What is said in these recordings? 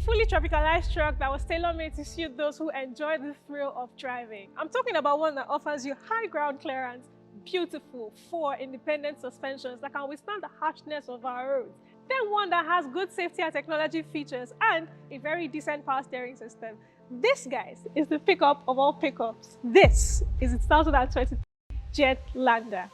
fully tropicalized truck that was tailor-made to suit those who enjoy the thrill of driving. I'm talking about one that offers you high ground clearance, beautiful 4 independent suspensions that can withstand the harshness of our roads, then one that has good safety and technology features and a very decent power steering system. This, guys, is the pickup of all pickups. This is its 2023 Jet LANDER.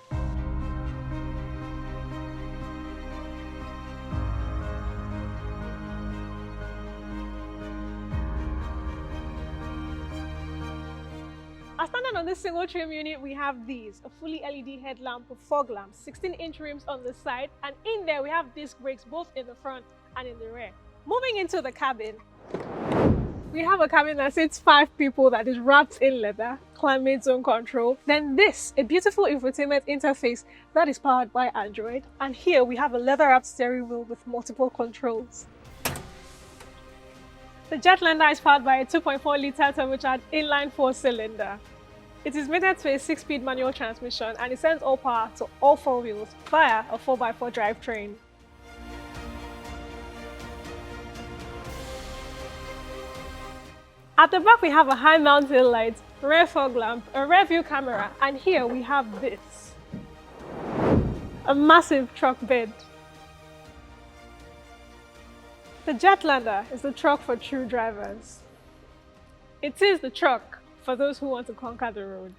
As standard on this single trim unit, we have these: a fully LED headlamp with fog lamps, 16-inch rims on the side, and in there we have disc brakes both in the front and in the rear. Moving into the cabin, we have a cabin that seats 5 people that is wrapped in leather, climate zone control. Then this, a beautiful infotainment interface that is powered by Android. And here we have a leather-wrapped steering wheel with multiple controls. The Jet LANDER is powered by a 2.4-litre turbocharged inline 4-cylinder. It is mated to a 6-speed manual transmission and it sends all power to all 4 wheels via a 4x4 drivetrain. At the back we have a high mount tail light, rear fog lamp, a rear view camera, and here we have this: a massive truck bed. The Jet LANDER is the truck for true drivers. It is the truck for those who want to conquer the road.